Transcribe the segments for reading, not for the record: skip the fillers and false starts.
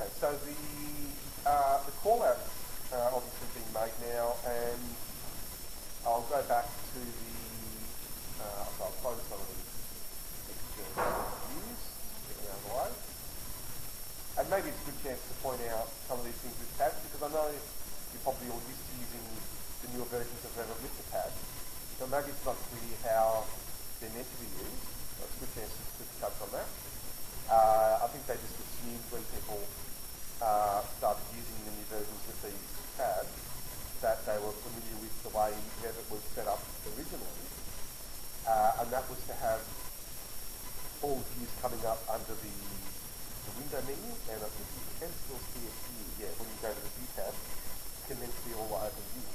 Okay, so the call-outs obviously being made now, and I'll go back to I'll close some of these extra views, get them out of the way. And maybe it's a good chance to point out some of these things with tabs, because I know you're probably all used to using the newer versions of Revit with the tabs, so maybe it's not clear how they're meant to be used. So it's a good chance just to touch on that. I think they just assumed when people started using the new versions with these tabs that they were familiar with the way Revit was set up originally, and that was to have all views coming up under the window menu, and I think you can still see it here, when you go to the view tab, you can then see all the open views.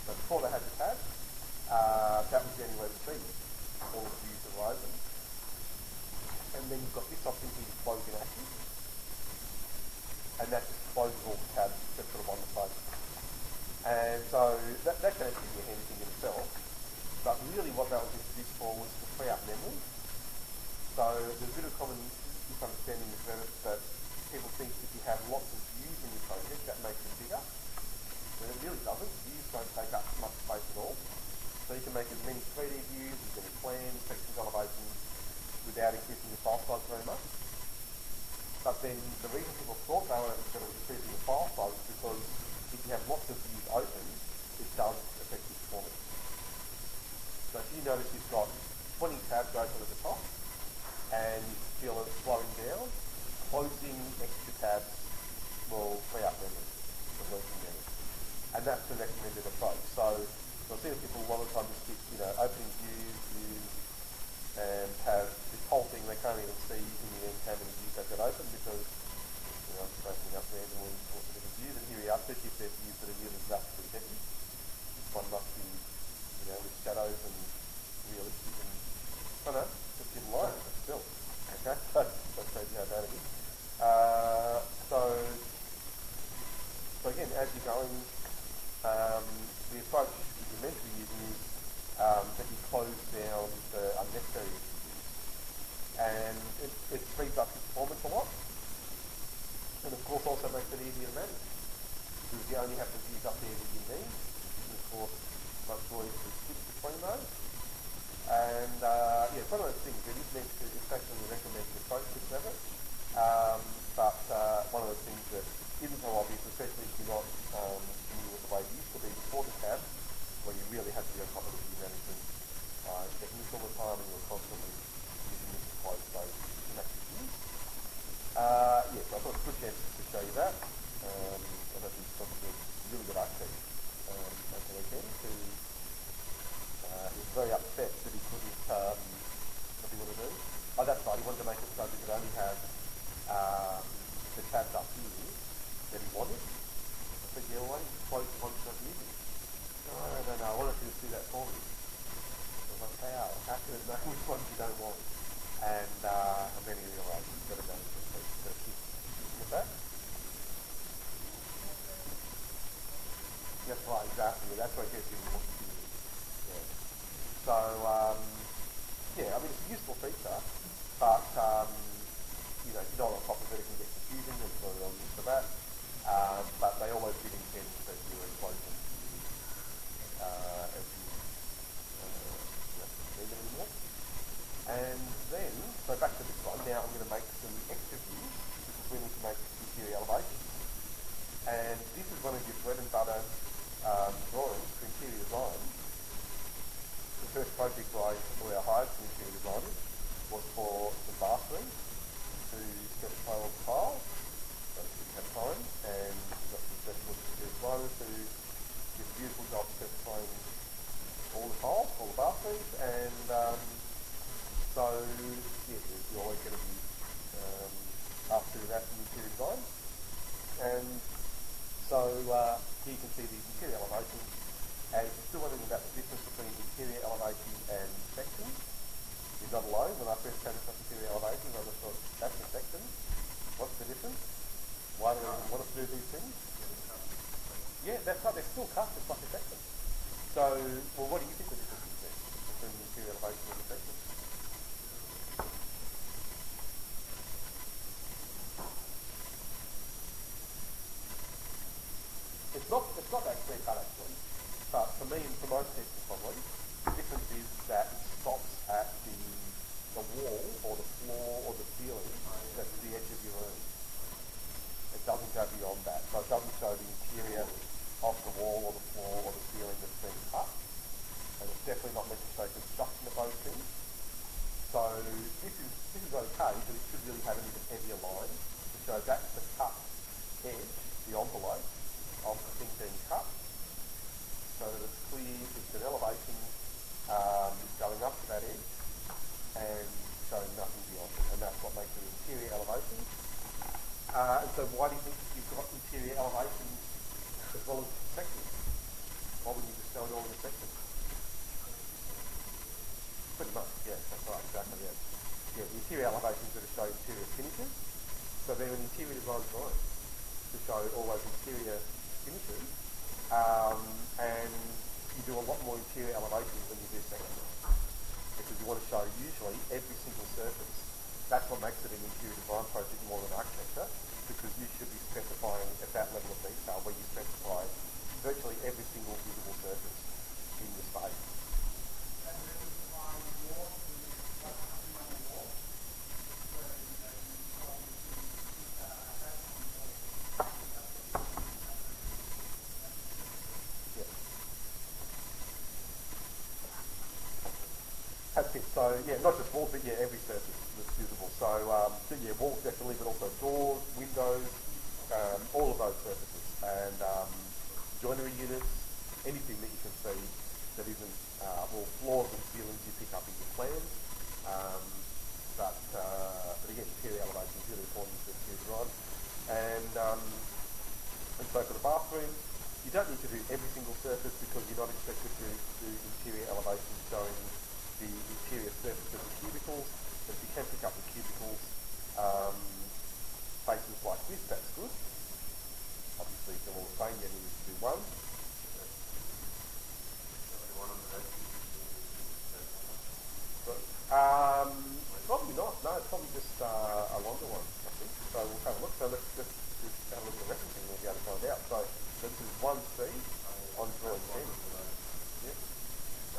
So before they had the tab, that was the only way to see all the views that were open. And then you've got this option here to close in action, and that just closes all the tabs except for the one that's open. And so that can actually be a handy thing in itself, but really what that was introduced for was to free up memory. So there's a bit of common misunderstanding with Revit that people think if you have lots of views in your project, that makes it bigger. But it really doesn't. Views don't take up much space at all. So you can make as many 3D views, as many plans, sections, elevations, without increasing the file size very much. But then the reason people thought they were increasing the file size is because if you have lots of views open, it does affect your performance. So if you notice you've got 20 tabs open at the top, and you feel it slowing down, closing extra tabs will free up memory, the working memory. And that's the recommended approach. So you'll see that people a lot of times just keep, opening views, and have this whole thing they can't even see in the end how many views they've got open, because I'm just opening up randomly all the different views, and here we are, especially if they're views that are really graphically heavy. This one must be, with shadows and realistic and, just in line, but still. Okay, so shows you how bad it is. So again, as you're going, the approach that you're meant to be using is that you close down the unnecessary views. And it speeds up your performance a lot. And of course also makes it easier to manage, because you only have the views up there that you need. And of course, much more easy to switch between those. And it's one of those things that is meant to, it's actually a recommended approach with Revit. But one of those things that isn't so obvious, especially if you're not familiar with the way it used to be before the tab, where you really had to be on top of the view management, checking this all the time, and you were constantly using this to close those inactive views. So I thought it's a good chance to show you that. I think it's probably a really good architect over the weekend who he was very upset that he couldn't, what did he want to do? Oh, that's right, he wanted to make it so that he could only have the tabs up here that he wanted. I said, yeah, well, why don't you close the ones you're not using? No, I wanted you to do that for me. I was like, how can it know which ones you don't want? And then he realised he's got to go to the with that. That's right, exactly. That's what gets you more confusing. Yeah. So, it's a useful feature, but, if you're not on top of it, it can get confusing, and so we're all used to that. But they always did intend that you were closing as you need it anymore. And then, so back to this one, now I'm going to make some extra views, because we need to make interior elevations. And this is one of your bread and butter drawings for interior design. The first project where I hired some interior designers was for the bathroom to specify all the tiles. So we didn't have time, and we got some specialist interior designers who did a beautiful job specifying all the tiles, all the bathrooms, and you're always going to be asked to do that in interior design. And so here you can see these interior elevations, and if you're still wondering about the difference between interior elevation and sections, you're not alone. When I first came across interior elevations, I just thought, that's a section. What's the difference? Why do they want us to do these things? Yeah, that's right, they're still cut just like a section. So, what do you think the difference is there between the interior elevation and the section? it's not that clear cut actually. But for me and for most people probably, the difference is that it stops at the wall or the floor or the ceiling that's the edge of your room. It doesn't go beyond that. So it doesn't show the interior of the wall or the floor or the ceiling that's been cut. And it's definitely not meant to show construction of those things. So this is okay, but it should really have an even heavier line to show that's the cut edge, the envelope of the thing being cut, so that it's clear it's an elevation going up to that edge and showing nothing beyond it, and that's what makes it interior elevation. And so why do you think you've got interior elevation as well as sections? Why wouldn't you just show it all in a section? Pretty much, yeah, that's right, exactly, yeah. Yeah, the interior elevations are to show interior finishes, so they're an interior design to show all those interior finishes, and you do a lot more interior elevations than you do sections, because you want to show usually every single surface. That's what makes it an interior design project more than architecture, because you should be specifying at that level of detail where you specify virtually every single visible surface in the space. That's it. So yeah, not just walls, but yeah, every surface that's visible. So yeah, walls definitely, but also doors, windows, all of those surfaces, and joinery units, anything that you can see that isn't well, floors and ceilings you pick up in your plans. But again, interior elevation is really important to interior design. And so for the bathroom, you don't need to do every single surface because you're not expected to do interior elevation showing the interior surface of the cubicles, but if you can pick up the cubicles, faces like this, that's good. Obviously, if they're all the same, you only need to do one. Probably not. No, it's probably just a longer one, I think. So we'll have a look. So let's just have a look at the referencing and we'll be able to find out. So this is 1C on drawing 10. Yeah.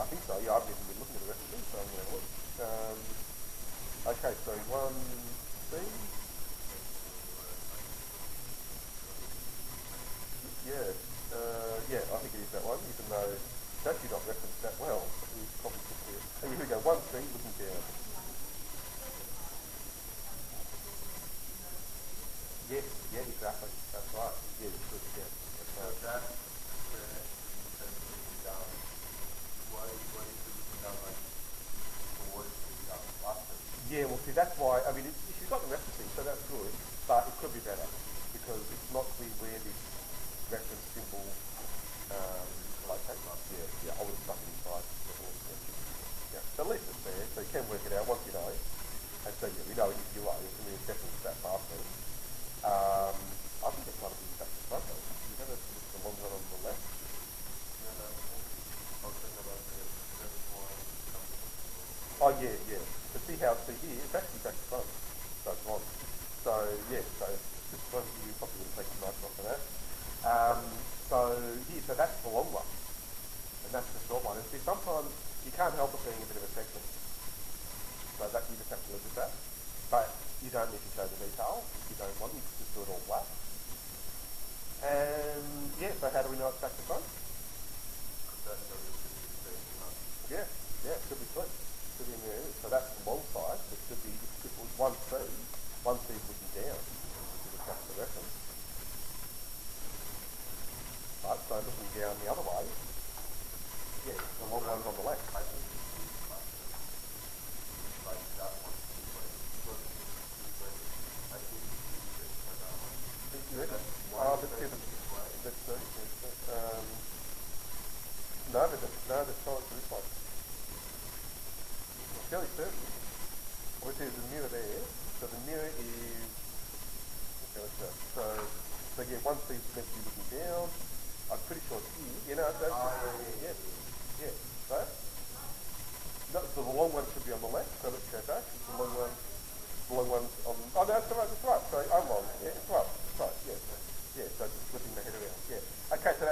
I think so, yeah, I've never been looking at the referencing, so I'm going to have a look. Okay, so 1C. Yeah, yeah, I think it is that one, even though it's actually not referenced that well. We probably could do it. Oh, here we go, 1C, looking down. Yes, yeah, exactly. That's right. Yeah, you should, yeah. That's right. So that yeah, well, see, that's why, I mean, she's got the referencing, so that's good, but it could be better, because it's not clear where this reference symbol locates. Yeah, I would have stuck it inside the whole section. Yeah, so at least it's there, so you can work it out once you know. And so, yeah, we know you're right, it's going to be a section that faster. I think it's one of the back to front, though. You have the long one on the left. Oh, yeah, yeah. To see how it's here, it's actually back to front. So it's long. So, yeah, so this one, you probably would have taken a nice one for that. So, here, so that's the long one. And that's the short one. And see, sometimes you can't help it being a bit of a section. So that you just have to look at that. But you don't need to show the detail. If you don't want, you can just do it all black. And, yeah, so how do we know it's back to front? Yeah, yeah, it should be clean. Should be in there. So that's the long side. It should be, if it was 1C, 1C is looking down. That's the reference. Right, so looking down the other way, yeah, the long one's on the left. No, that's not for this one. Fairly certain. Which is the mirror there. So the mirror is, okay, let's go. So yeah, 1C is meant to be looking down. I'm pretty sure it's here. You know, that's yeah. So, no, so the long one should be on the left. So let's go back. The long one's on. Oh no, that's right. Sorry, I'm wrong. Yeah, it's right. Yeah. Yeah. So just flipping the head around. Yeah. Okay, so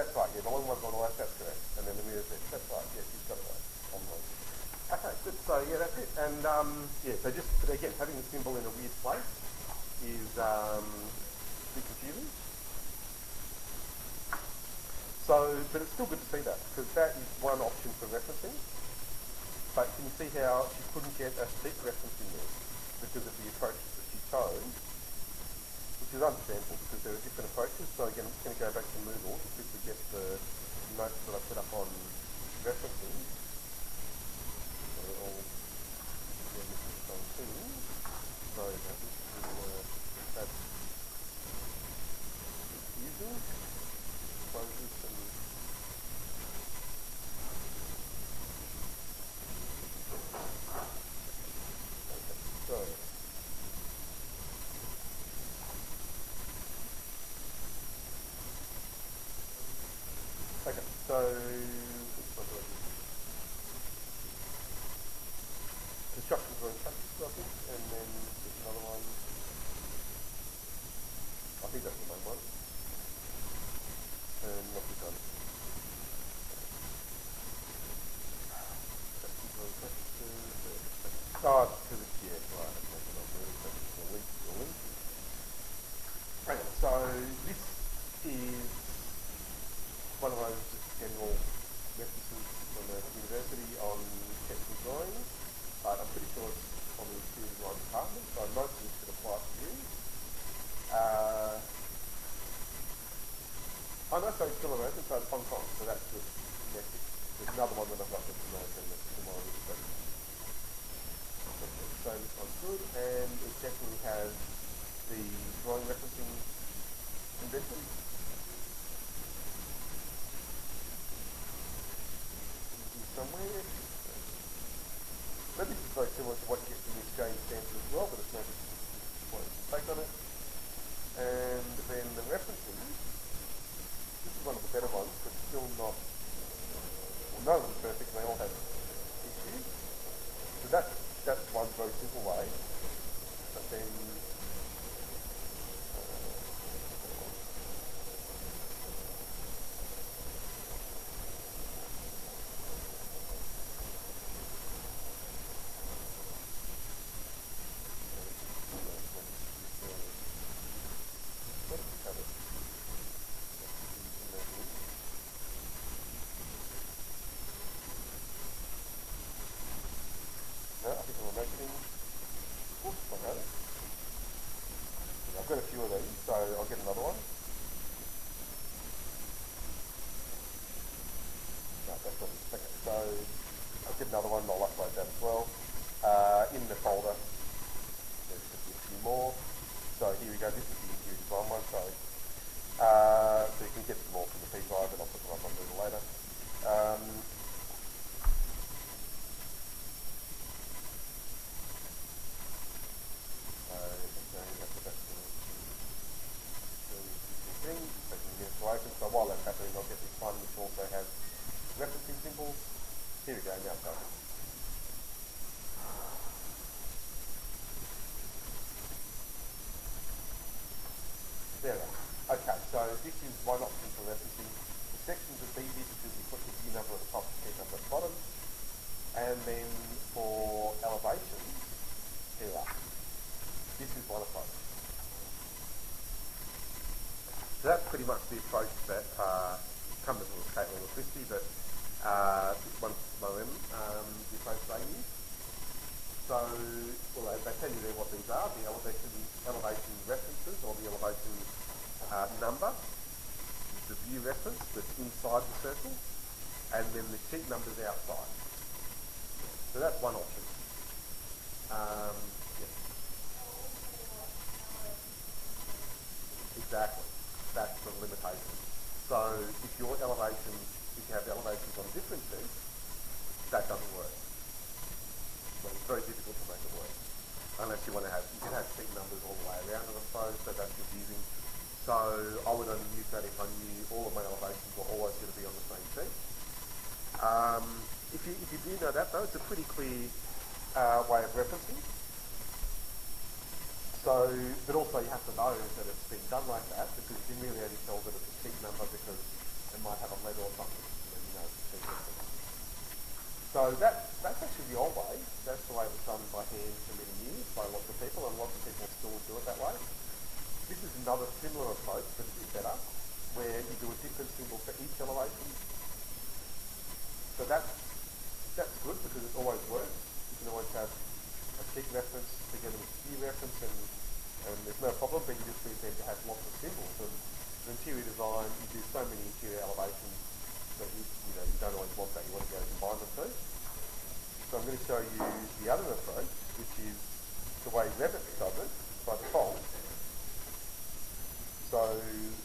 yeah, so just, but again, having the symbol in a weird place is a bit confusing. So, but it's still good to see that, because that is one option for referencing. But can you see how she couldn't get a seat reference in there because of the approaches that she chose, which is understandable because there are different approaches. So again, I'm just going to go back to Moodle to quickly get the notes that I put up on referencing. So they're all missing some things. Sorry about this. That's confusing. Close this and okay, so which one do I do? Construction drawing practice, I think, and then there's another one. I think that's the main one. And what we've done. Construction drawing practices. Oh, because it's, yeah, right, it's making it move, so it's the link. Okay, so this is one of those just general references from the university on technical drawing, but I'm pretty sure it's on the interior design department, so most of this could apply to you. Oh no, so it's still American, so it's Hong Kong, so that's good. There's another one that I've got that's American that's tomorrow with the so this one's good, and it definitely has the drawing referencing convention. Somewhere. Maybe it's very similar to what you get from the exchange standard as well, but it's maybe what you can take on it. And then the referencing, this is one of the better ones, but still not, well, none of them are perfect, and they all have issues. So that's one very simple way. But then I've got a few of these, so I'll get another one. No, that's not it. Okay, so I'll get another one and I'll upload that as well. In the folder, there should be a few more. So here we go, this is the interior design one, so you can get some more from the P drive and I'll put them up on Moodle later. So while that's happening, I'll get this one, which also has referencing symbols. Here we go, now it's done. There we are. Okay, so this is one option for referencing. The sections are easy because you put the view number at the top, the number at the bottom. And then for elevations, here we are. This is one approach. So that's pretty much the approach that comes with Caitlin or Christie, but this one's Moem, the approach they use. So, well, they tell you there what these are, the elevation references or the elevation number, the view reference that's inside the circle, and then the sheet numbers outside. So that's one option. Yeah. Exactly. That's the limitation. So if you have elevations on different sheets, that doesn't work. Well, it's very difficult to make it work. Unless you can have sheet numbers all the way around, I suppose, so that's confusing. So I would only use that if I knew all of my elevations were always going to be on the same sheet. If you do know that though, it's a pretty clear way of referencing. So, but also you have to know that it's been done like that, because you can really only tell that it's a sheet number because it might have a letter or something, and you know it's a sheet reference. So that's actually the old way. That's the way it was done by hand for many years by lots of people, and lots of people still do it that way. This is another similar approach, but a bit better, where you do a different symbol for each elevation. So that's good because it always works. You can always have a sheet reference together with a view reference, and there's no problem, but you just need them to have lots of symbols. And for interior design, you do so many interior elevations that you don't always want that. You want to be able to combine the two. So I'm going to show you the other approach, which is the way Revit does it by default. So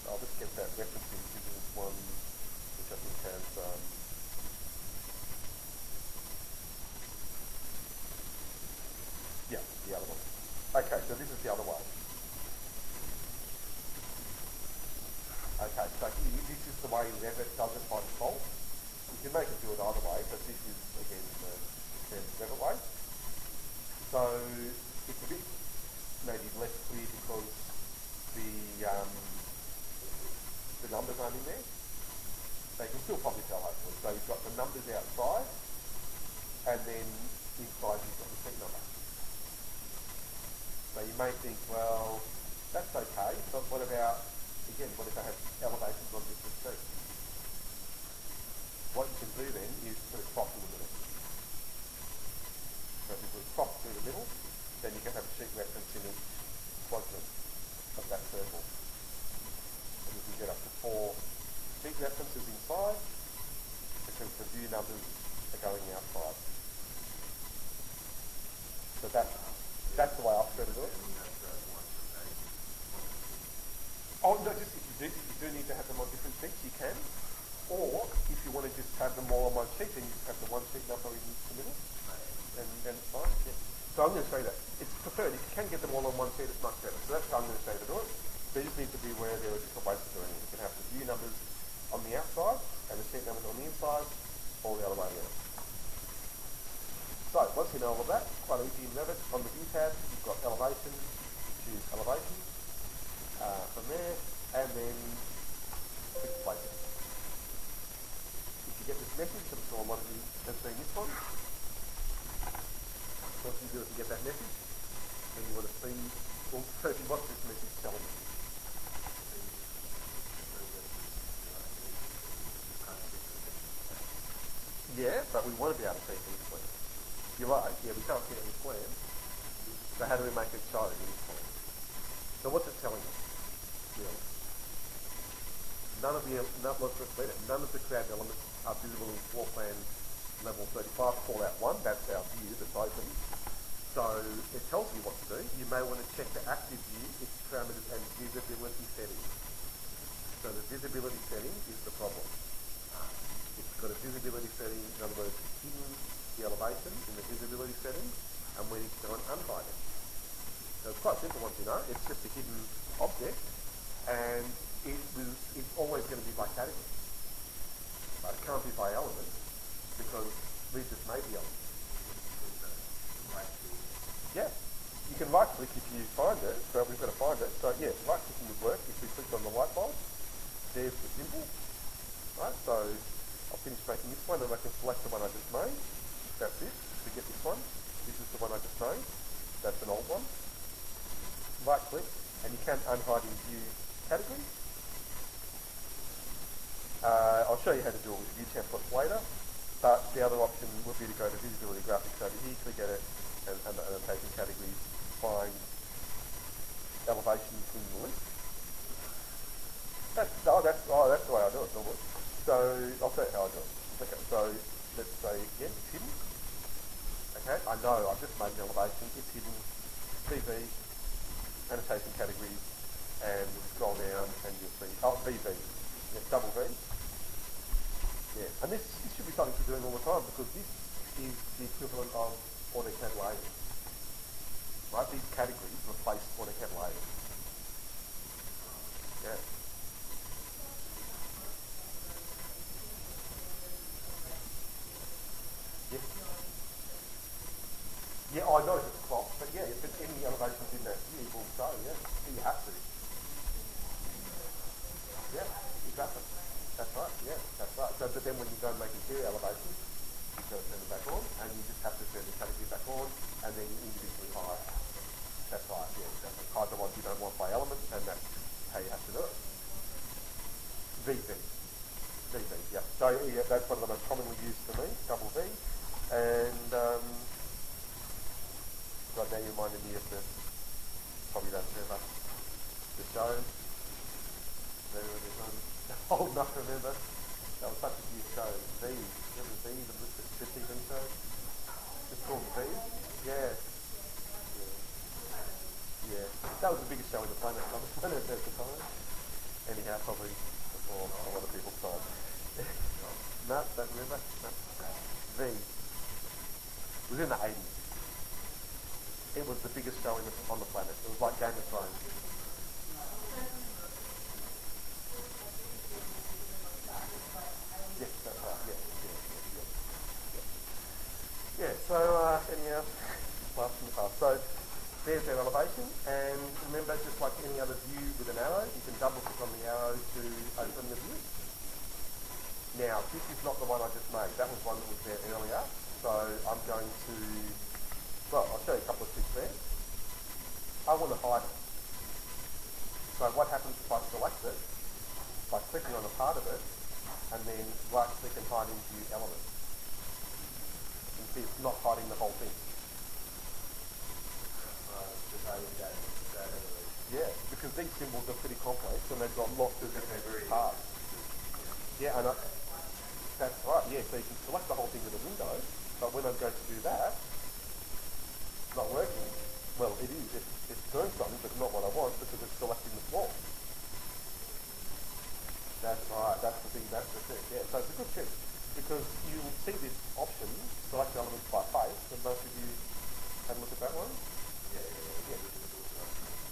I'll just get that reference in this one, which I think has yeah, the other one. Okay, so this is the other way. Okay, so here, this is the way Revit does it by default. You can make it do it either way, but this is, again, the standard Revit way. So it's a bit maybe less clear because the numbers aren't in there. So you can still probably tell, hopefully. So you've got the numbers outside, and then inside you've got the seat number. So you may think, well, that's okay, but what about, again, what if I have elevations on different seats? What you can do then is put a crop in the middle. So if you put a crop through the middle, then you can have a sheet reference in each quadrant of that circle. And you can get up to 4 sheet references inside, because the view numbers are going outside. So that's the way I prefer to do it. Oh no, just if you do need to have them on different sheets, you can. Or if you want to just have them all on one sheet, then you just have the one sheet number in the middle, and it's fine. Yeah. So I'm going to show you that. It's preferred. If you can get them all on one sheet, it's much better. So that's how I'm going to show you to do it. So you just need to be aware there are different ways of doing it. You can have the view numbers on the outside and the sheet numbers on the inside, or the other way around. So once you know all of that, quite easy in Revit. On the view tab, you've got elevation, choose elevation from there, and then click place it. If you get this message, I'm sure a lot of you have seen this one. What you do is you get that message, and you want to see, well, first, what's this message telling you? Yeah, but we want to be able to see things clear. You're right, yeah, we can't see it in the plan. So how do we make it show in this plan? So what's it telling us? Yeah. None of the created elements are visible in floor plan level 35, call out 1, that's our view that's open. So it tells you what to do. You may want to check the active view, its parameters and visibility settings. So the visibility setting is the problem. It's got a visibility setting, in other words, hidden the elevation in the visibility setting, and we need to go and unhide it. So it's quite simple once you know. It's just a hidden object, and it's always going to be by category. But it can't be by element, because we just made the element. Yeah. You can right click if you find it, but we've got to find it. So yeah, right clicking would work if we clicked on the light bulb. There's the symbol. Right, so I'll finish making this one and I can select the one I just made. That's it, to get this one. This is the one I just made. That's an old one. Right click, and you can unhide in view category. I'll show you how to do it with view templates later, but the other option would be to go to visibility graphics over here, click at it, and under annotation categories, find elevations in the list. That's the way I do it normally. So I'll show you how I do it. Okay, so let's say again, it's hidden. Okay, I know I've just made an elevation, it's hidden, CV, annotation categories, and we'll scroll down and you'll see, VV, yeah, double V. Yeah, and this should be something you're doing all the time because this is the equivalent of AutoCAD layers. Right, these categories replace AutoCAD layers. Yeah. Yeah, I know it's cropped, but yeah, if there's any elevations in that view, we'll show, yeah. You have to. Yeah, exactly. That's right, yeah, that's right. So, but then when you go and make interior elevations, you go to it back on, and you just have to turn the category back on, and then you individually hire. That's right, yeah, exactly. Hide the ones you don't want by element, and that's how you have to do it. VV. VV, yeah. So yeah, that's one of the most commonly used for me, double V. And right now you reminded me of the, probably don't remember, the show. Remember this one? Old enough to remember. That was such a huge show. V. Remember V, the TV show? It's called V? Yeah. Yeah. That was the biggest show on the planet. On the planet at the time. Anyhow, probably before a lot of people saw it. No, don't remember? No. V. It was in the 80s. It was the biggest show on the planet. It was like Game of Thrones. Yes, that's right. Yeah, so anyhow, blast from the past. So there's that elevation, and remember, just like any other view with an arrow, you can double click on the arrow to open the view. Now, this is not the one I just made. That was one that was there earlier. So I'm going to, well, I'll show you a couple of tricks there. I want to hide it. So what happens if I select it by clicking on a part of it, and then right click and hide in view element. You can see it's not hiding the whole thing. Yeah, because these symbols are pretty complex and they've got lots of different parts. Yeah, and that's right, yeah, so you can select the whole thing with a window, but when I go to do that, it's not working. Well, it is, it turns something, but not what I want because it's selecting the floor. That's right, that's the thing, that's the trick, yeah. So it's a good trick because you'll see this option, select elements by face, and most of you had a look at that one?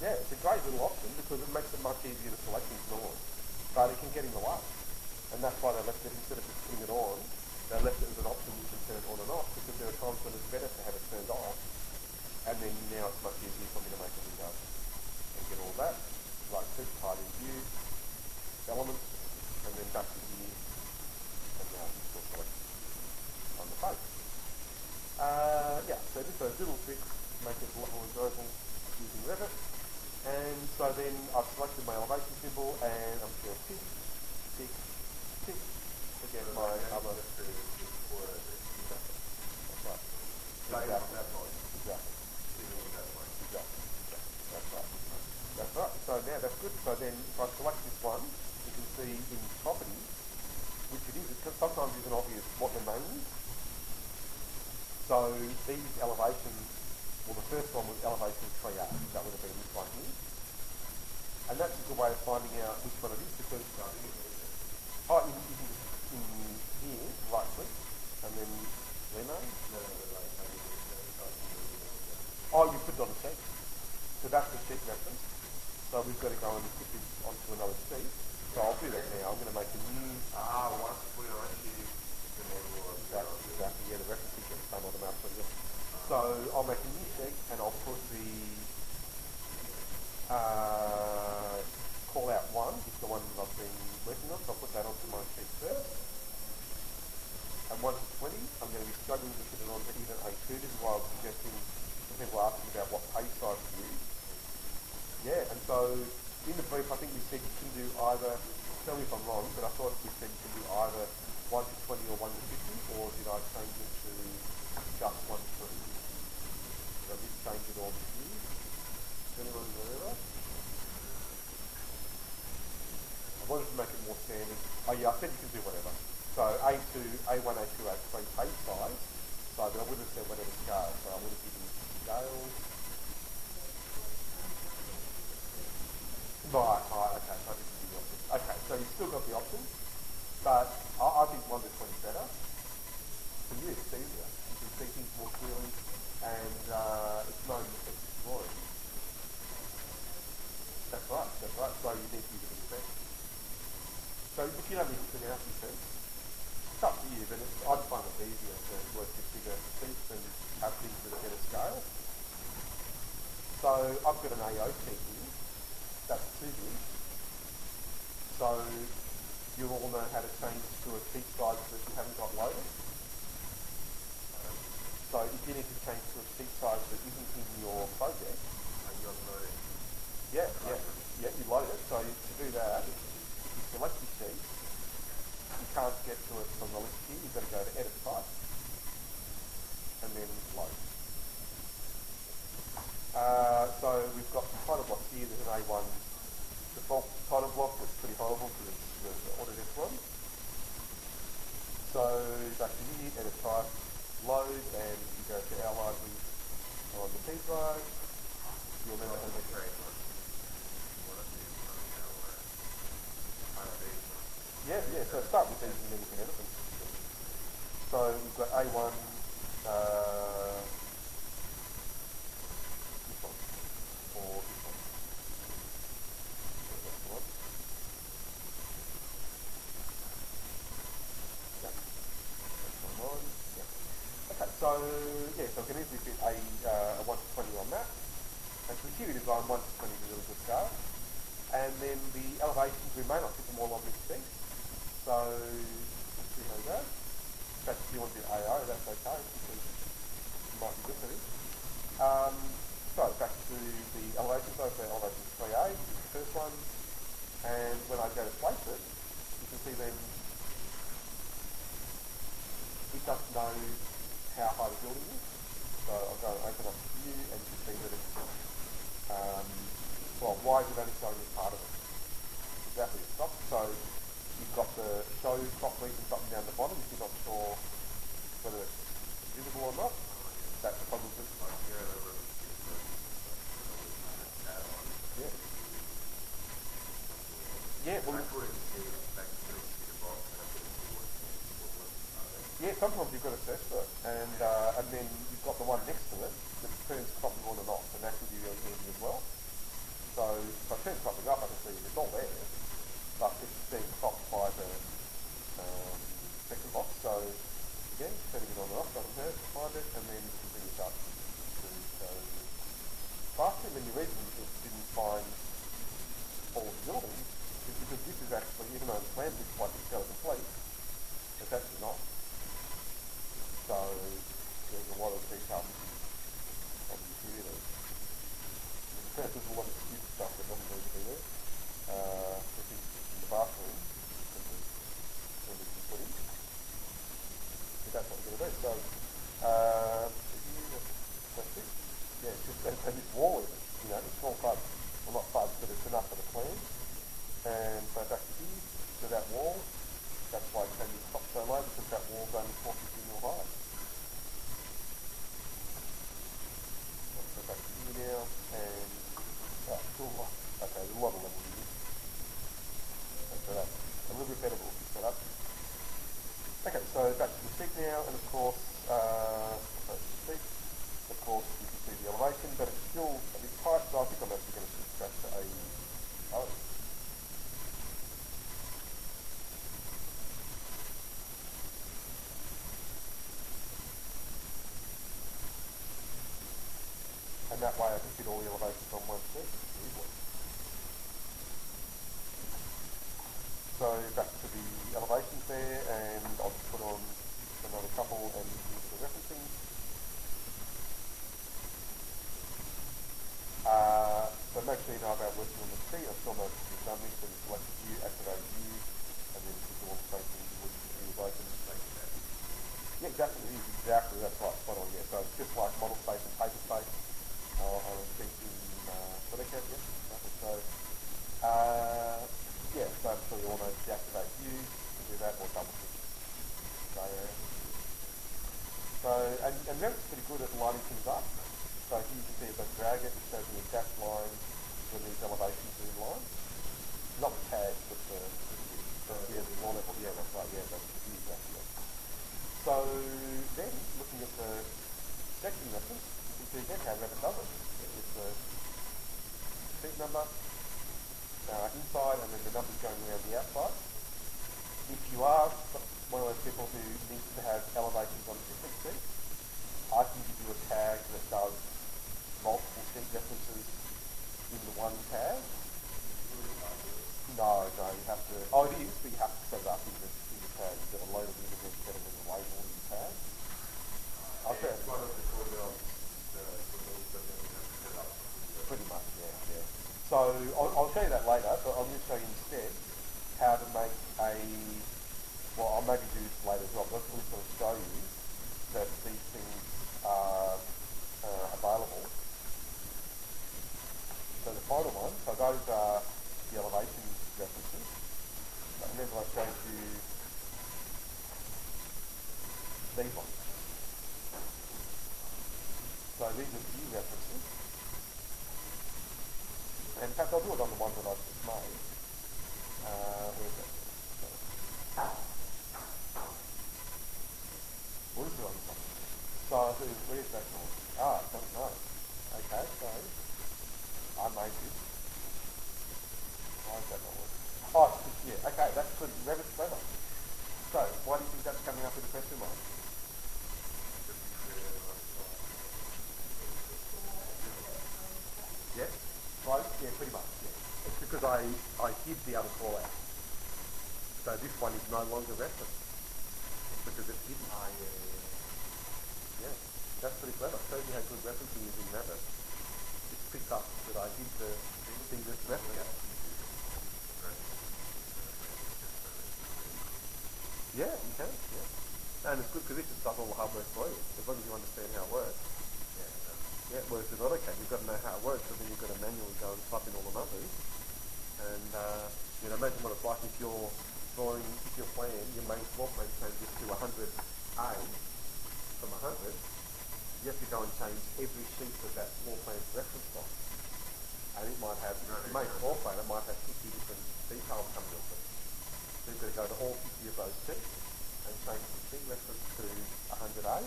Yeah, it's a great little option because it makes it much easier to select things on, but it can get in the way. And that's why they left it, instead of just putting it on, they left it as an option you can turn on and off because there are times when it's better to have it turned off, and then now it's much easier for me to make a window and get all that. Right click, hide in view, elements, and then back to view, and now it's still selected on the face. Yeah, so just those little tricks make it a lot more enjoyable using Revit. And so then I've selected my elevation symbol and I'm just going to tick, tick, tick to get my other... Exactly. That's right. That's right. So now that's good. So then if I select this one, you can see in properties, which it is, because sometimes it isn't obvious what the name is. So these elevations, well, the first one was elevation triage. That would have been this one here. And that's a good way of finding out which one it is because you can just in here, right click, and then rename. Oh, you put it on the sheet. So that's the sheet reference. So we've got to go and put this onto another sheet. So I'll do that now. I'm going to make a new... once we are actually... Exactly, yeah, the references get done automatically. Yeah. So I'll make a new sheet and I'll put the call out 1, it's the one that I've been working on, so I'll put that onto my sheet first. And once it's 20, I'm going to be struggling to put it onto even A2. This is why I was suggesting some people asking about what page size to use. Yeah, and so in the brief I think we said you can do either, tell me if I'm wrong, but I thought we said you can do either 1 to 20 or 1 to 50, or did I change it to just 1 to 20? Did I just change it all this year? Does anyone remember? I wanted to make it more standard. Oh yeah, I said you can do whatever. So A2, A1, A2, A3 page size. So I would have said whatever scale. So I would have given scales. Right, okay, so I didn't give you the option. Okay, so you've still got the option, but I think 1 to 20 is better. For you, it's easier. You can see things more clearly, and it's no mistake exploring. That's right. So you need to use it in the So if you don't need to pronounce these things, it's up to you, but I'd find it easier to work with bigger sheets and have things with a better scale. So I've got an AO sheet here. That's 2 big. So you all know how to change to a sheet size that you haven't got loaded. So if you need to change to a sheet size that isn't in your project, And you're loading. yeah, you load it. So to do that, if you select your sheet, you can't get to it from the list here. You've got to go to edit type and then load. So we've got some title blocks here. There's an A1 default title block that's pretty horrible because it's the Autodesk one. So back to here, edit type, load, and you go to our library on the P drive. You'll remember how to make it. Yeah, so start with these and then you can edit them. So we've got A1, this one, or this one. So that's the one. Yeah, that's one. Yeah. Okay, so yeah, so we can easily fit a 1 to 20 on that. And for the interior design, 1 to 20 is a really good scale. And then the elevations, we may not fit them all on this sheet. So we'll see how we go. In fact, if you want to do AO, that's okay, because it might be good for this. So back to the elevation, so elevation 3A is the first one. And when I go to place it, you can see then it doesn't know how high the building is. So I'll go and open up the view and you can see that it's, well, why is it only showing this part of it? Exactly, it's not. So you've got the show crop region button down the bottom if you're not sure whether it's visible or not. That's the problem with it. Yeah. Yeah, well, yeah, sometimes you've got to search for it, and then you've got the one next to it that turns cropping on and off, and that can be really handy as well. So if I turn cropping up, I can see it's all there, but it's being cropped by the section box. So again, turning it on and off doesn't hurt to find it, and then you can bring it up to go faster. And then the reason it didn't find all the buildings is because this is actually, even though the plan looks like it's skeleton complete, it's actually not. So there's a lot of detail missing on the interior there. There's a lot of stupid stuff that doesn't need to be there. I think in the bathroom, when we can put in. So that's what we're going to do. So, that's it. Yeah, it's just, and this wall is, it's small fudge. Well, not fudge, but it's enough for the plan. And so back to here, to that wall. That's why it can be cropped so low, because that wall's only 450 mil high. So back to here now, and okay, there's a lot of levels in this. So that's a little bit better, but we'll fix that up. Okay, so back to the sheet now, and of course, you can see the elevation, but it's still a bit tight, so I think I'm actually going to switch back to a O. And that way I can fit all the elevations on one sheet. So back to the elevations there, and I'll just put on another couple and use the referencing. So make sure you know about working on the sheet. I'm sure most of you have done this, so you select the view, activate view, and then if you want to face the view is open. Yeah, exactly, it is exactly, that's right, spot on, yeah. So it's just like model space and paper space. On a sheet in Flickr, yes, exactly. So, yeah, so I'm sure you all know to deactivate view, you can do that, or double click. So, and Revit's pretty good at lining things up. So here you can see if I drag it, it shows me exact lines when these elevations are in line. Not the tags, but the floor level, yeah, that's right, yeah, that's the view, exactly. So then, looking at the section reference, you can see again how Revit does it. It's the sheet number inside, and then the numbers going around the outside. If you are one of those people who needs to have elevations on a different sheet, I can give you a tag that does multiple sheet references in the one tag. No, you have to, it is, but you have to set it up in the tag. You've got to load it in and then set it in the label in the tag. I'll say it. one of the formula that then we have to set up. Pretty much, yeah. So I'll show you that later, but I'm going to show you instead how to make a, well, I'll maybe do this later as well, but I'm just going to show you that these things are available. So the final one, so those are the elevation references. And then I showed you these ones. So these are view references. And in fact, I'll do it on the ones that I've just made. Where's that? What is it on the top? So where's that one? I don't know. Okay, so I made this. Why is that not working? Oh, yeah, okay, that's good. Revit's clever. So, why do you think that's coming up with a question mark? Yeah, close? Yeah, pretty much, yeah. It's because I hid the other call out. So this one is no longer referenced because it's hidden. Yeah, that's pretty clever. Shows you how good referencing is in Revit. It picks up that I hid the thing that's referenced. Yeah, you can, yeah. And it's good because this just does all the hard work for you, as long as you understand how it works. Yeah, whereas with AutoCAD, you've got to know how it works, so then you've got to manually go and type in all the numbers. And, imagine what it's like if you're drawing, if your plan, your main floor plan changes to 100A from 100, you have to go and change every sheet that that floor plan's referenced on. And it might have, if you make a floor plan, it might have 50 different details coming off it. So you've got to go to all 50 of those sheets and change the sheet reference to 100A.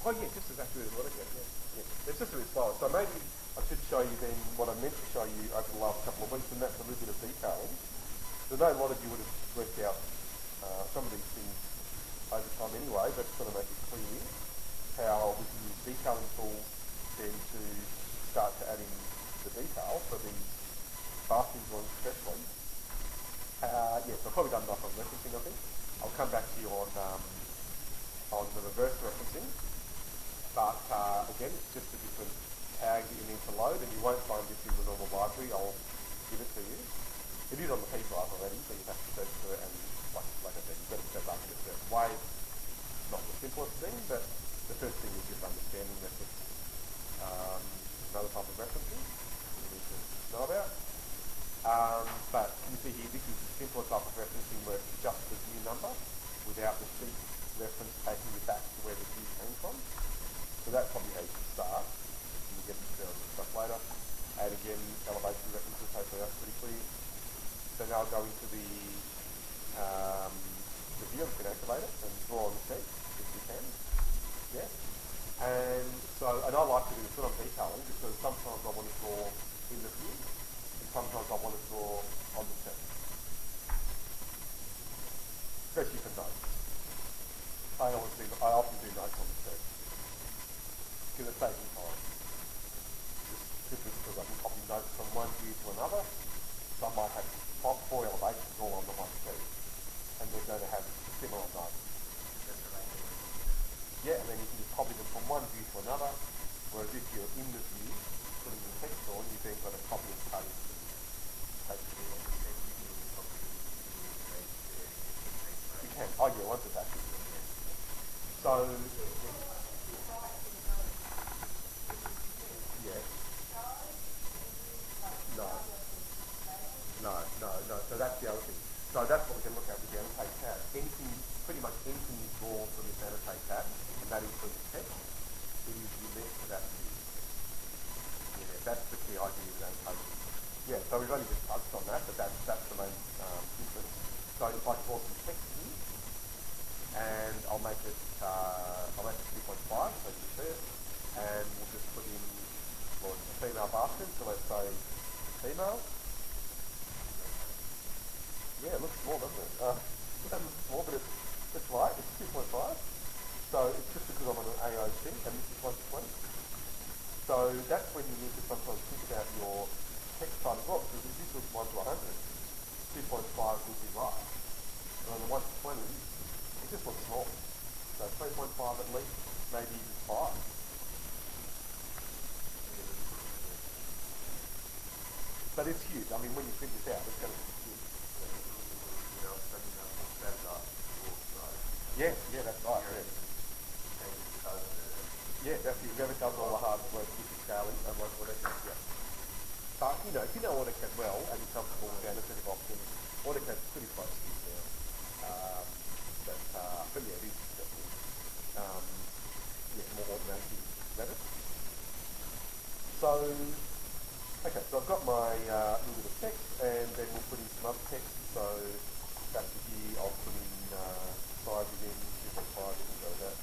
Oh yeah, just as accurate as what I get, yeah. It's just a bit slower. So maybe I should show you then what I meant to show you over the last couple of weeks, and that's a little bit of detailing. So I know a lot of you would have worked out some of these things over time anyway, but just want to make it clear how we can use detailing tools then to start to add in the detail for these bathroom drawings especially. So I've probably done enough on referencing, I think. I'll come back to you on the reverse referencing. But again, it's just a different tag that you need to load, and you won't find this in the normal library. I'll give it to you. It is on the P drive already, so you have to search for it, and like I said, you've got to set up in a certain way. It's not the simplest thing, but the first thing is just understanding that it's another type of referencing you need to know about. But you see here, this is the simpler type of referencing where it's just the view number without the sheet reference taking you back to where the view came from. So that's probably how you should start. You can get into the stuff later. And again, elevation references, hopefully that's pretty clear. So now I'll go into the view. We can activate it and draw on the sheet if we can. Yeah. And I like to do this when I'm detailing because sometimes I want to draw in the view and sometimes I want to draw on the sheet. Especially for notes. I often do notes on the sheet. Because it saves me time. Just because I can copy notes from one view to another. So I might have 4 elevations all on the one sheet. And they're going to have similar notes. Yeah, and then you can just copy them from one view to another. Whereas if you're in the view, putting the text on, you've then got to copy and paste. You can. Oh yeah, once it's active. So, yeah. No. So that's the other thing. So that's what we can look at with the annotate tab. Pretty much anything you draw from this annotate tab, and that includes text, it is unique to that view. Yeah, that's the key idea with annotation. Yeah, so we've only just touched on that, but that's the main difference. So if I draw some text here, and I'll make it 2.5, so you can see it, and we'll just put in a female bathroom, so let's say female. Yeah, it looks small, doesn't it? It doesn't look small, but it's right, it's 2.5. So it's just because I'm on an AOC, and this is 1 to 20. So that's when you need to sometimes think about your text time as well, because if this was 1 to 100, 2.5 would be right. And on the 120, it just looks small. So 3.5 at least, maybe even 5. But it's huge. I mean, when you print this out, it's going to be huge. Yeah, that's right. Yeah, that's it. Revit does all the hard work with the scaling and AutoCAD. Yeah. But if you know AutoCAD well and you're comfortable with the anesthetic options, AutoCAD's pretty close to you now. But yeah, it is definitely more automatic in Revit. So, okay, so I've got my little bit of text, and then we'll put in some other text. So back to here, I'll put in size again, 2.5, so that.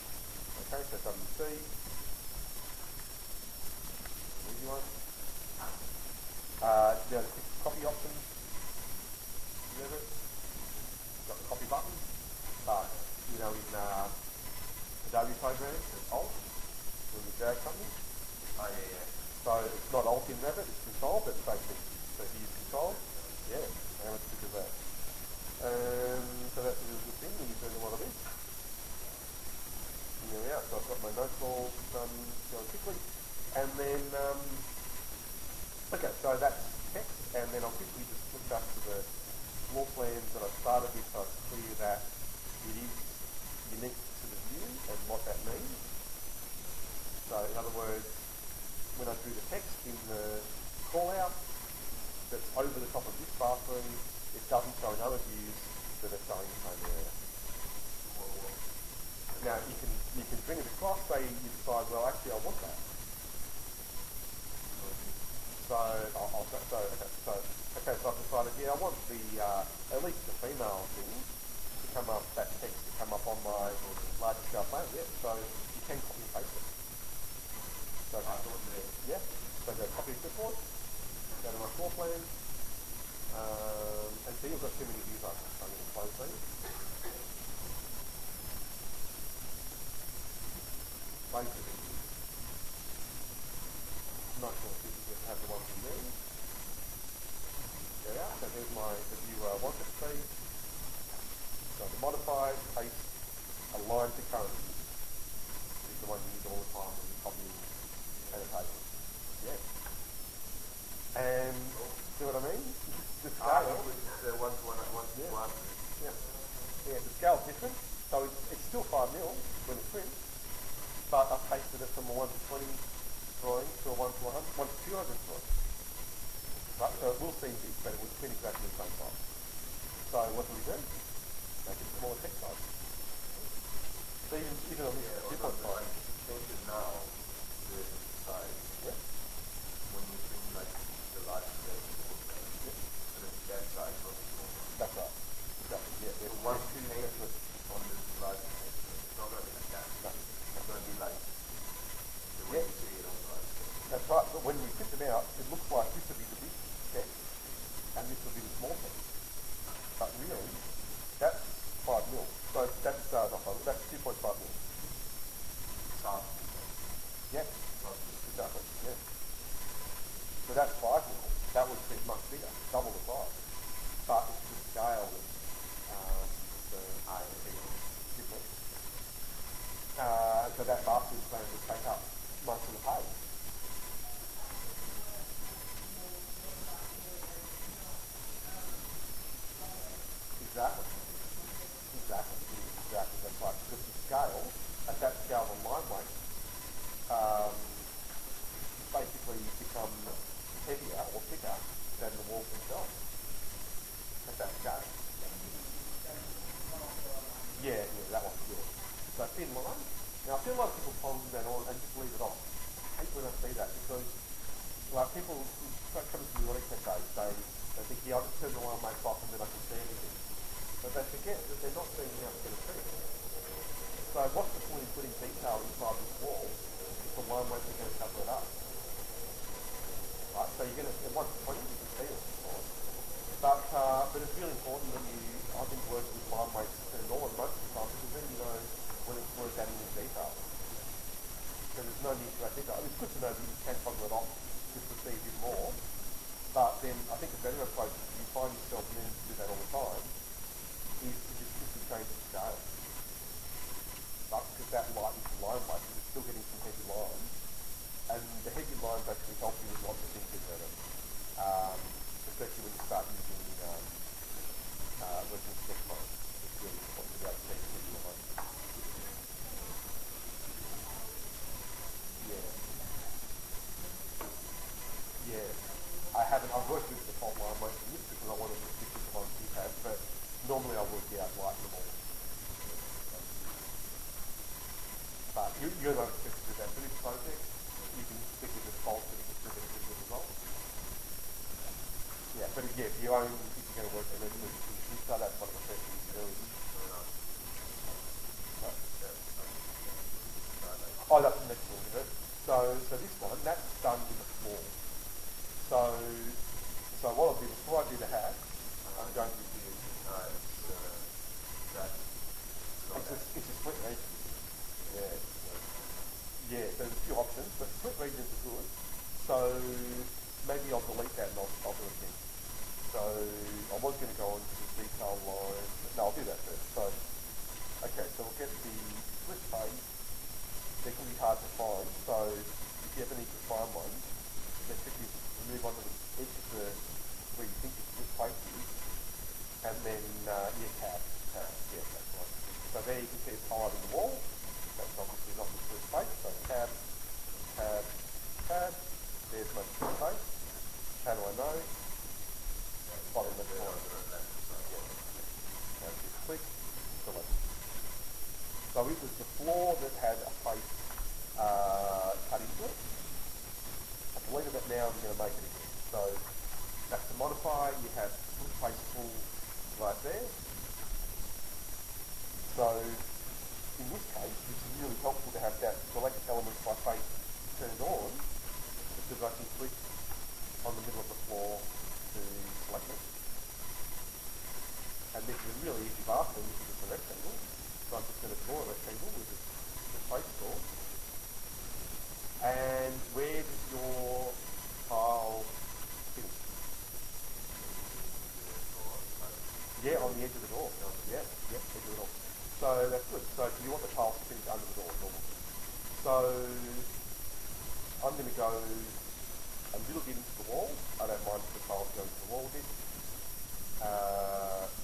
Okay, so WC. Easy one. Now the copy option. Revit. Got the copy button. In Adobe programs, it's Alt when you drag something. Oh yeah. So it's not Alt in Revit, it's Control, but it's basically, so here's Control. Yeah, how much good is that? So that's a really good thing when you're doing a lot of this. And there we are, so I've got my notes all done going quickly. And then, okay, so that's text, and then I'll quickly just flip back to the floor plans that I started with, so it's clear that it is unique to the view and what that means. So in other words, when I do the text in the call-out that's over the top of this bathroom, it doesn't show in other views that are showing the same area. Now you can bring it across, say you decide, well actually I want that. So I've decided, yeah, I want the at least the female thing to come up, that text to come up on my large scale plan. Yeah, so you can copy and paste it. So yeah, so go copy and clipboard, go to my floor plan, and see you've got too many views up. I'm going to close these. Basically, not sure if you can have the one from there. There we are. So there's the view I want it to be. So the modify, paste, align to current view. This is the one you use all the time when you're copying annotations. Yeah. And see what I mean? The scale. Yeah, the scale's different. So it's still 5 mil when it's printed, but I've pasted it from a 1 to 20 drawing to a 1 to 100, 1 to 200 drawing. Right, so it will seem big, but it will print exactly the same size. So what do we do? Make it smaller text size. So even on this different size. Change it now to the size. Yeah. When you bring like the large size, so that size will be smaller. That's right. Exactly. Yeah. So once you change it on this large size, it's not going to be like that. No. It's going to be like the way you see it on the large size. That's right. But when we print them out, it looks like this would be the big text, and this would be the small text. But really, that's 5 mil. So that's not 5 mil. That's 2.5 mil. Yeah. Exactly. Yeah. So that's 5 mil. That would be much bigger, double the size. But it's the scale that's different. So that bathroom plan would take up most of the page. Exactly. That's right. Because the scale, at that scale on line weight, basically become heavier or thicker than the walls themselves. At that scale. Yeah, that one. Yeah. So thin line. Now I feel like people fold that on and just leave it off. I hate when I see that because, like, people come to the AutoCAD days, they think, yeah, I'll just turn the line weight off and then I can see anything. But they forget that they're not seeing how it's going to print. So what's the point in putting detail inside this wall if the line weights are going to cover it up? Right, so you're going to, at 1 to 20 you can see it, of course. But it's really important that you, I think, work with line weights turned on most of the time because then you know when it's worth adding in detail. So there's no need to add detail. It's good to know that you can toggle it off just to see a bit more. But then I think a better approach, if you find yourself needing to do that all the time, is to just simply change the scale. But because that line weight is still getting some heavy lines, and the heavy lines actually help you with lots of things in Revit, especially when you start using working sketch mode. It's really important to be able to change the heavy lines. Yeah. Yeah. I've worked with the default line weight for this because I wanted to stick with the ones you have, but normally I would light them all. But you're not expected to do that. For this project, you can stick with the default and you can still get a good result. Yeah, but yeah, if you're going to work on it, you start out by the first thing you do. Oh, that's the next one, is it? So this one, that's done with the floor. So what I'll do, before I do the hat, I'm going to do it's a split region. Yeah. Yeah, so there's a few options, but split regions are good. So maybe I'll delete that and I'll do it again. So I was going to go on to the detail line. No, I'll do that first. So, okay, so we'll get the split face. They can be hard to find. So if you ever need to find one, let's quickly move on to the edge of the where you think the split face is, and then tab. Yeah, that's right. So there you can see it's highlighting the wall. That's obviously not the split face. So tab. There's my split face. How do I know? Bottom left corner. Now just click, select. So it was the floor that had a face cut into it. I deleted it now, I'm going to make it again. So that's the modifier, you have split face tool right there. So in this case, it's really helpful to have that select elements by face turned on, because I can click on the middle of the floor to select it. And this is a really easy bathroom. This is a rectangle. So I'm just going to draw a rectangle with the face tool. And where does your tile finish? Yeah, on the edge of the door. Yeah, edge of the door. So that's good. So you want the tile to finish under the door, normal. So I'm going to go a little bit into the wall. I don't mind if the tiles go into the wall a bit.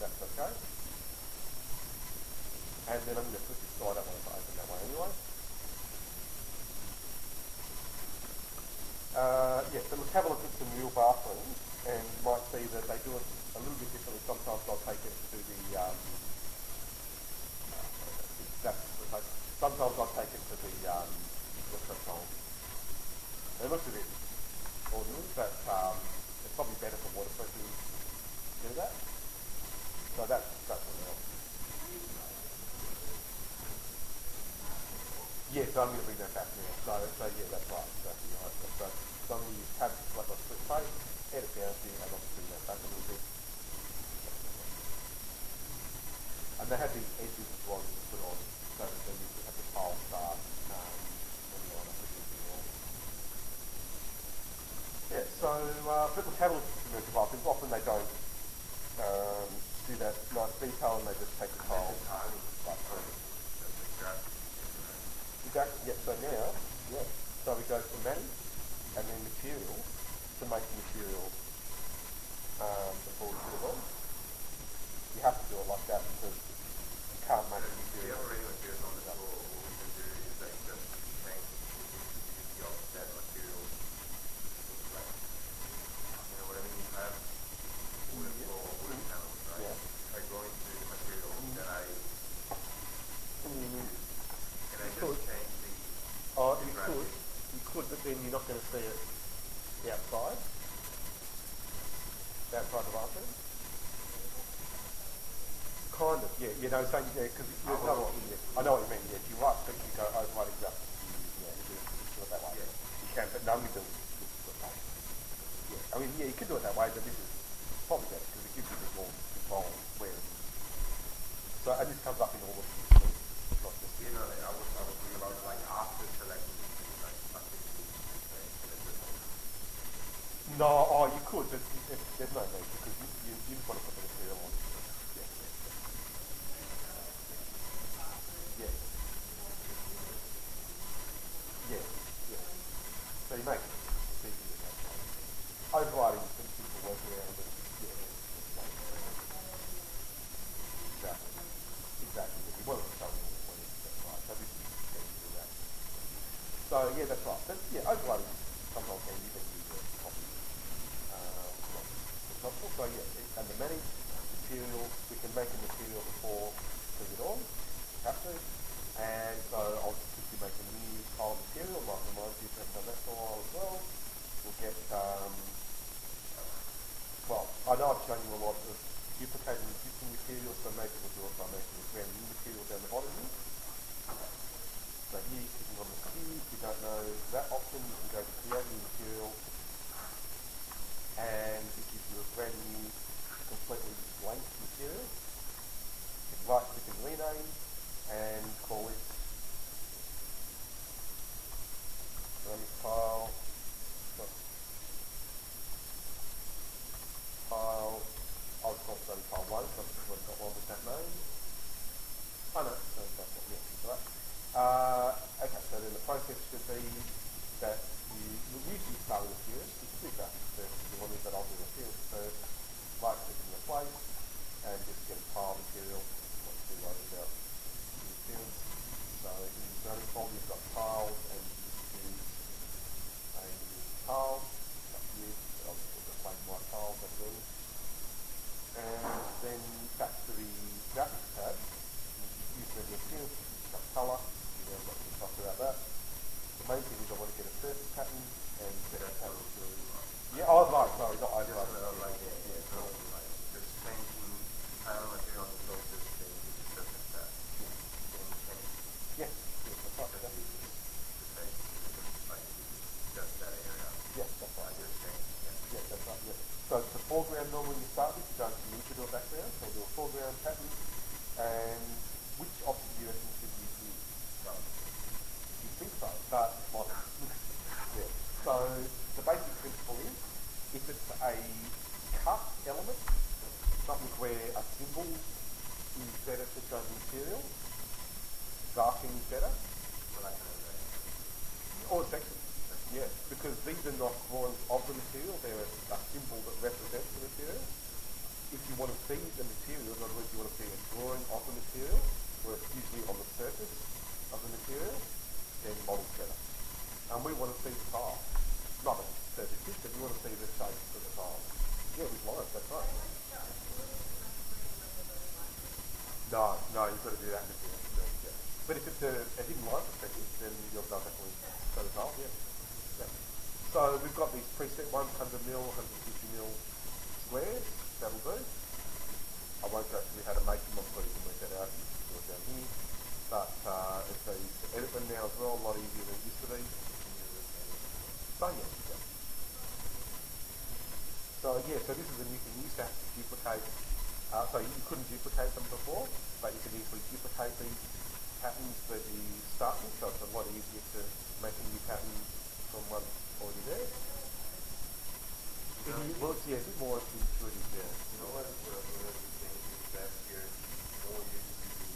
That's okay. And then I'm going to put this side up, I don't want it to open that way anyway. Yeah, so let's have a look at some real bathrooms, and you might see that they do it a little bit differently. Sometimes I'll take it to the, sometimes I'll take it to the threshold. It looks a bit ordinary, but it's probably better for waterproofing to do that. So that's what else. Yeah, so I'm going to bring that back now. So yeah, that's right. Exactly right. So I'm going to use tab to select my split face, edit down here, and I'll bring that back a little bit. And they have these edges as well you can put on, so then you have the tile start when you're on a particular wall. Yeah, so but let's have a look at the commercial bathrooms. Often they don't do that nice detail and they just take the tile. Exactly, yeah, so now, yeah. So we go to manage and then material to make the material before we put it on. You have to do it like that because you can't make the material. The already materials on the floor, all we can do is they just change the that material. Like, you know what I mean? You have wooden floor, wooden panels, right? Yeah. I go into the material that I and I just change the you could, but then you're not going to see it outside the bathroom. Kind of, yeah, you know, saying, yeah, because there's another option there. I know what you mean, yeah, if you right click, you go overriding just, yeah, you do it that way. Yeah. You can, but none of them do it that way. Yeah, I mean, yeah, you could do it that way, but this is probably better because it gives you a bit more control where it is. So, and this comes up in all of these things, not just you know, I was thinking about like after selecting like No, oh, you could, but there's no need because you just want to put the material on. Yeah, yeah, yeah, yeah. So you make it easy with that. Overriding some simple workaround and yeah, exactly, exactly. But you want it to show you when that's right. So this is going to do that. So yeah, that's right. But yeah, overriding sometimes can you can use a copy. So yeah, under manage material, we can make a material before putting it on, have to. And so I'll just quickly make a new tile material, might remind you if you haven't done that for a while as well. We'll get, well, I know I've shown you a lot of duplicating existing materials, so maybe we'll do it by making a brand new material down the bottom here. So here, clicking on the cube, if you don't know that option, you can go to create new material, and it gives you a brand new, completely blank material. Right click and rename, and call it ceramic tile, I'll call it ceramic tile 1, so I've got one with that name. Oh no, so that's what, yeah, right. Okay, so then the process should be that you usually start with appearance. You can do graphics first if you want to, but I'll do appearance first. Right click in the place and just get a tile material. Not too worried about the appearance. So in the zoning folder you've got tiles and you just choose a tile. Up here, I'll just put the plain white tile, that's all. And then back to the graphics tab. You use the appearance, you can cut colour. I'm not too fussed about that. The main thing is I want to get a surface pattern and set that pattern to... Yeah, oh, right, sorry, not I did. Just changing panel material on the surface thing to the surface pattern. Yeah, that's right. Just that area. Yeah, that's right. Yeah, that's right, yeah. So it's the foreground normally you start with, you don't need to do a background, so we'll do a foreground pattern. And which option do you reckon should you use? You think so, but it's not. Yeah. So the basic principle is, if it's a cut element, something where a symbol is better to show the material, darkening is better. Or section. Yeah, because these are not drawings of the material, they're a symbol that represents the material. If you want to see the material, in other words, you want to see a drawing of the material, where it's usually on the surface of the material, then model's better. And we want to see the tile. Not a surface pitch, but you want to see the shape of the tile. Yeah, with lines, that's right. No, you've got to do that in the field. Yeah. But if it's a hidden line perspective, then you'll definitely show the tile, yeah. So we've got these preset ones, 100 mil, 150 mil squares, that'll do. I won't go through how to make them, I'm sure you can work that out, you can do it down here. But it's easy to edit them now as well, a lot easier than it used to be. So yeah. So yeah, so this is a new thing, you used to have to duplicate, so you couldn't duplicate them before, but you could easily duplicate these patterns for the starting, so it's a lot easier to make a new pattern from one already there. Well, it's a bit more intuitive, yeah. You know what the thing is that you're more used to the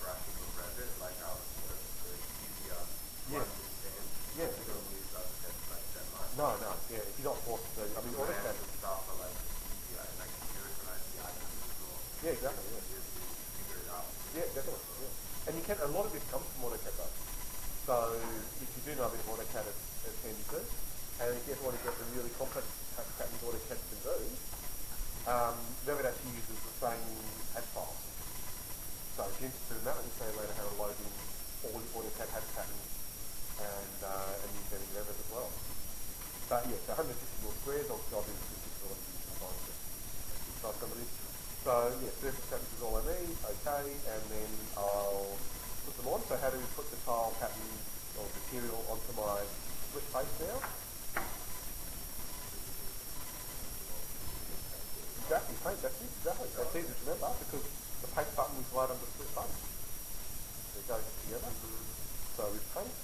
graphical Revit, like our easier Yeah. understand. Yeah. You don't use AutoCAD like that much. No, yeah, if you're not forced to, I mean, AutoCAD. Stuff are like easier, like visualize the items as well. Yeah, exactly, yeah. You figure it out. Yeah, definitely, yeah. And you can, a lot of this comes from AutoCAD though. So if you do know a bit of AutoCAD, it's handy too. And if you ever want to get the really complex patterns AutoCAD can do, Revit actually uses the same HAD files. So if you're interested in that, I can show you later how to load in all your AutoCAD HAD patterns and use them in Revit as well. But yeah, so 150 more squares, I'll do this particular one to try some of this. So yeah, surface patterns is all I need, okay, and then I'll put them on. So how do we put the tile pattern or material onto my split face now? Exactly, paint, that's it, exactly. That's easy to remember because the paint button is right under the split face. So it goes together. So we paint.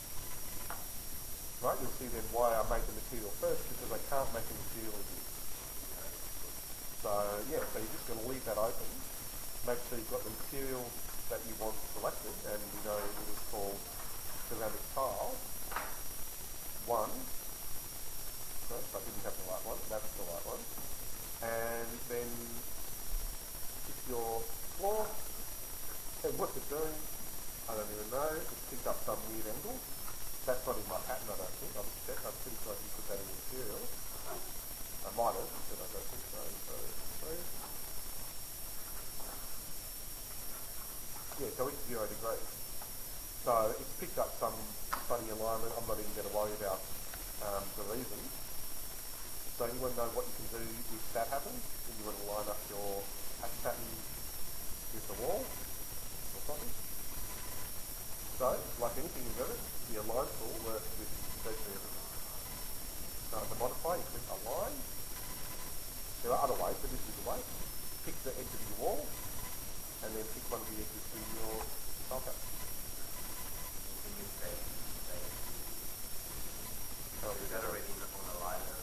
right? You'll see then why I make the material first, because I can't make a material in here. So yeah, so you're just going to leave that open. Make sure you've got the material that you want selected, and we know it was called ceramic tile. One. No, I didn't have the right one. That's the right one. And then pick your floor. And what's it doing? I don't even know. It's picked up some weird angle. That's not in my pattern, I don't think. I'll just check. I'm pretty sure I can put that in the material. I might have, but I don't think so. Yeah, so it's 0 degrees. So it's picked up some funny alignment. I'm not even going to worry about the reason. So you want to know what you can do if that happens, and you want to line up your patch pattern with the wall or something. So, like anything in Revit, the align tool works with virtually everything. So to modify, you click align. There are other ways, but this is the way. Pick the edge of your wall, and then pick one of the edges in your tile pattern. Can you say is that already on the liner?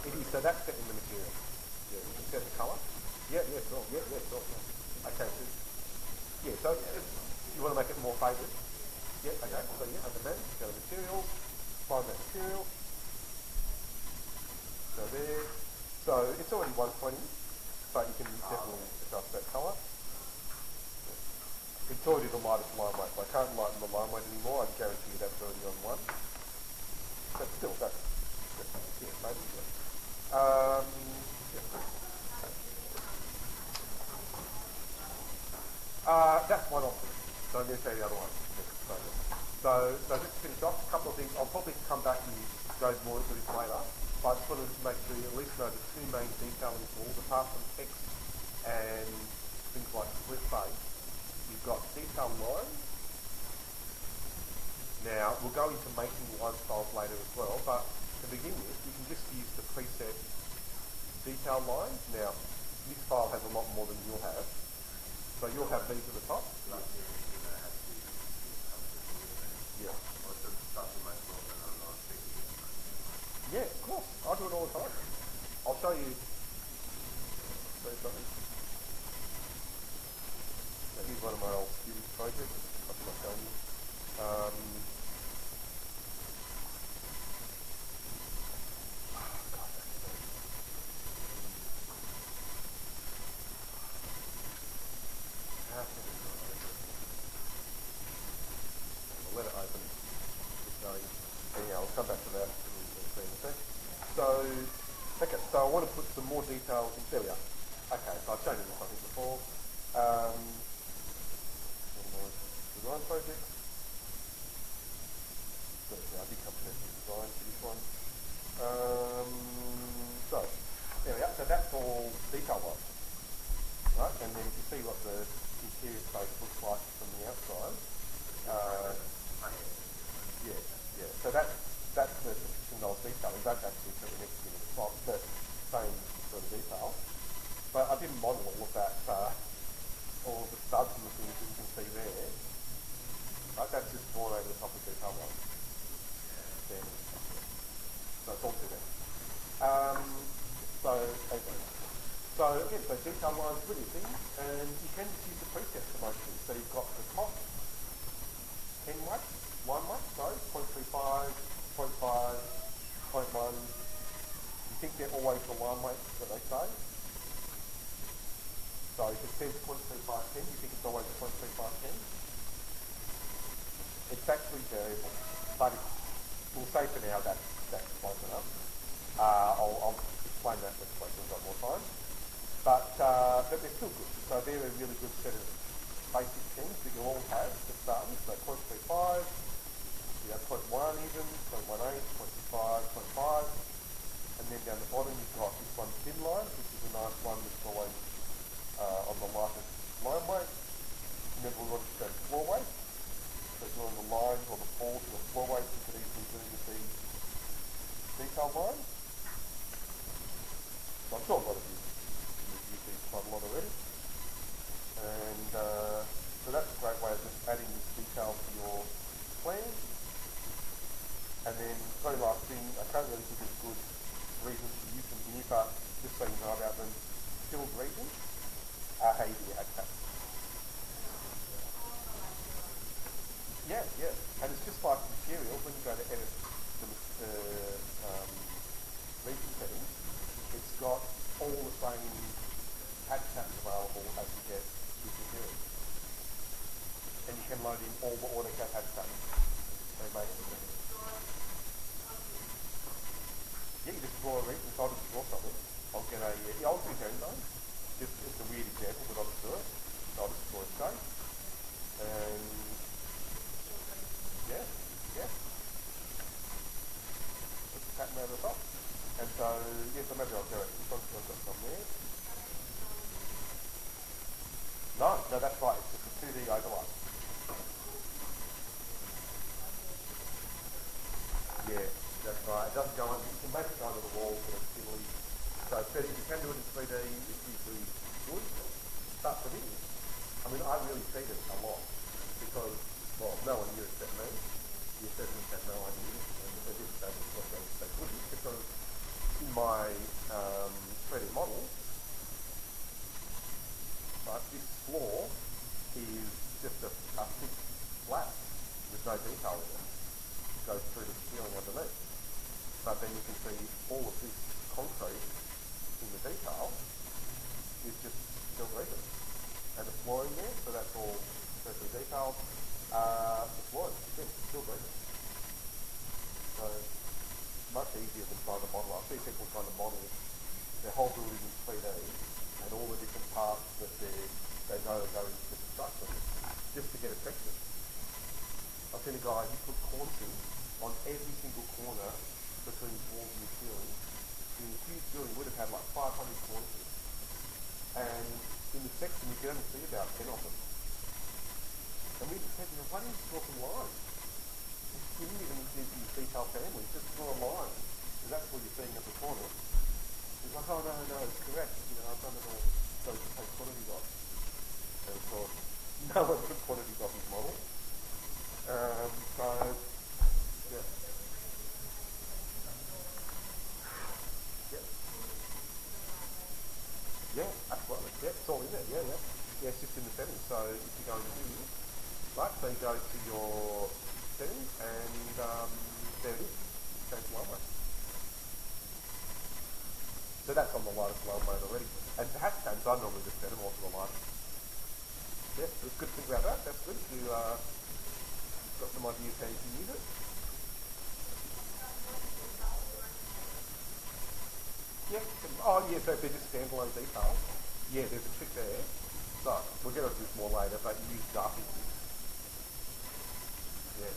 It is, so that's set in the material. Yeah, you can set the colour. Yeah, sure. Yeah, sure. Okay, so, yeah, so you want to make it more faded. Yeah, okay, so yeah, under manage, go to materials, find that material. So there. So it's already 120, but you can definitely adjust that colour. It's already the lightest line weight, so I can't lighten the line weight anymore. I guarantee you that's already on 1. But still, that's yeah, maybe. Yeah. That's one option. So I'm going to show you the other one. So just to finish off, a couple of things. I'll probably come back and go more into this later. But I just wanted to make sure you at least know the two main detailing tools, apart from text and things like split face. You've got detail lines. Now, we'll go into making line styles later as well, but to begin with, you can just use the preset detail lines. Now, this file has a lot more than you'll have. So you'll have these at the top. Yeah. Yeah, of course. I do it all the time. I'll show you something. That is one of my old student projects. I'm not showing you. I'll let it open. Anyhow, I'll come back to that in a sec. So I want to put some more details in. There we are. Okay, so I've shown you this, I think, before. Design project. I did come to design for this one. So, there we are. So that's all detail wise. Right, and then you can see what the interior space looks like from the outside. Yeah. So that's the thing I was detailing. That's actually for the next unit. It's not the same sort of detail. But I didn't model all of that, all of the studs and the things that you can see there. Right, that's just drawn over the top of detail one. So it's all to there. So detail lines really a thing, and you can just use the presets for most things. So you've got the top 10 weight, 1 weight, sorry, 0.35, 0.5, 0.1. You think they're always the line weights that they say? So if it says 0.3510, you think it's always 0.3510? It's actually variable, but we'll say for now that's close enough. I'll explain that next week when we've got more time. But they're still good. So they're a really good set of basic things that you'll all have to start with. So 0.35, you have 0.1 even, 0.18, 0.25, 0.5. And then down the bottom you've got this one thin line, which is a nice one that's always on the lightest line weight. Remember we want to go to floor weight. So doing the lines or the falls or the floor weight you could easily do with the detail line. So I'm sure a lot of you use these quite a lot already. And so that's a great way of just adding this detail to your plan. And very last thing, I can't really think of good reasons to use them here, but just so you know about them, filled regions are how you do your add tabs. Yeah, yeah. And it's just like material, when you go to edit the region settings, it's got all the same add tabs available as you get with material. And you can load in all the AutoCAD add tabs. They make it. Yeah, you just draw a region, so I'll just draw something. I'll get a, I'll do zone. It's a weird example, but I'll just do it. So I'll just draw a shape. And yeah. Put the pattern over the top. And so, so maybe I'll go it. This one's got some there. No, that's right. It's just a 2D overlay. Yeah, that's right. It doesn't go on. You can make it go onto the wall for the So it says if you can do it in 3D, it's usually good. But for me, I mean, I really see this a lot because, well, no one knew except me. The assessments had no idea, and they did say this was they couldn't because in my 3D model, this floor is just a thick flat with no detail in it. It goes through the ceiling underneath. But then you can see all of this concrete in the detail is just still Revit. And the flooring there, so that's all perfectly detailed. The flooring, still Revit. So much easier than trying to model. I see people trying to model their whole building in 3D and all the different parts that they know are going into the construction just to get a texture. I've seen a guy who put cornices on every single corner between the walls and the ceiling. In a huge building would have had like 500 cornices. And in the section you could only see about 10 of them. And we just said, why don't you draw some lines? You didn't even need these detailed families, just draw a line. Because that's what you're seeing at the corner. He's like, oh no, it's correct. I've done it all. So just take quantities off. And of course, no one took quantities off his model. So, yeah. Yeah, absolutely. Yeah, it's all in there. Yeah. Yeah, it's just in the settings. So if you go into here, right, so you go to your settings and there it is. Change the logo. So that's on the lightest low mode already. And the hashtags, I normally just set them all to the lightest. Yeah, it's good to think about that. That's good. You got some ideas how you can use it. Yeah. Oh, yeah, so if they're just standalone details, yeah, there's a trick there. So, we'll get onto this more later, but you use drafting views. Yeah.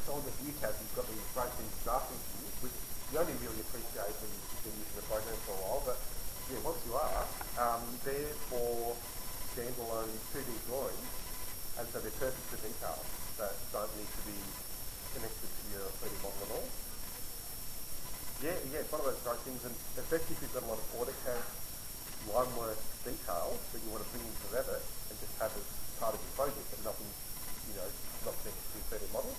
So on the view tab, you've got these great things, drafting views, which you only really appreciate when you've been using the program for a while, but yeah, once you are, they're for standalone 2D drawings, and so they're perfect for details that don't need to be connected to your 3D model at all. Yeah, it's one of those great things, and especially if you've got a lot of AutoCAD line work details that you want to bring into Revit and just have as part of your project, but nothing, not connected to your 3D model,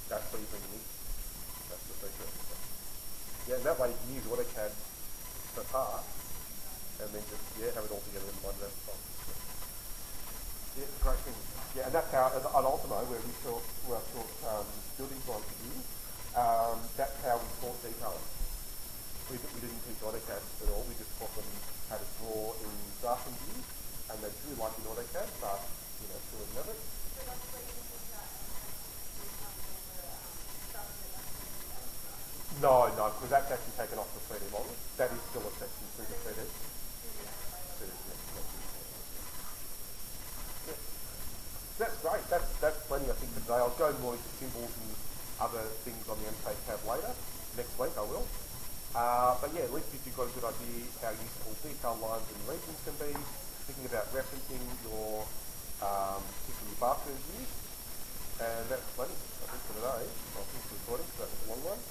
that's what you bring in. That's the secret. Yeah, and that way you can use AutoCAD per part, and then just, have it all together in one Revit file. Yeah, it's a great thing. Yeah, and that's how, at Ultimo, where we taught building drawings to you, that's how we taught detailing. We didn't teach AutoCAD at all, we just taught them how to draw in drafting view, and they drew like in AutoCAD, but, still in Revit. No, because that's actually taken off the 3D model. That is still a section through the 3D. Yeah. That's great. That's plenty, I think, for today. I'll go more into symbols and other things on the MK tab later. Next week I will. But yeah, at least if you've got a good idea how useful detail lines and regions can be, thinking about referencing your particularly bathroom views, and that's plenty, I think, for today. I'll finish the recording, so that was a long one.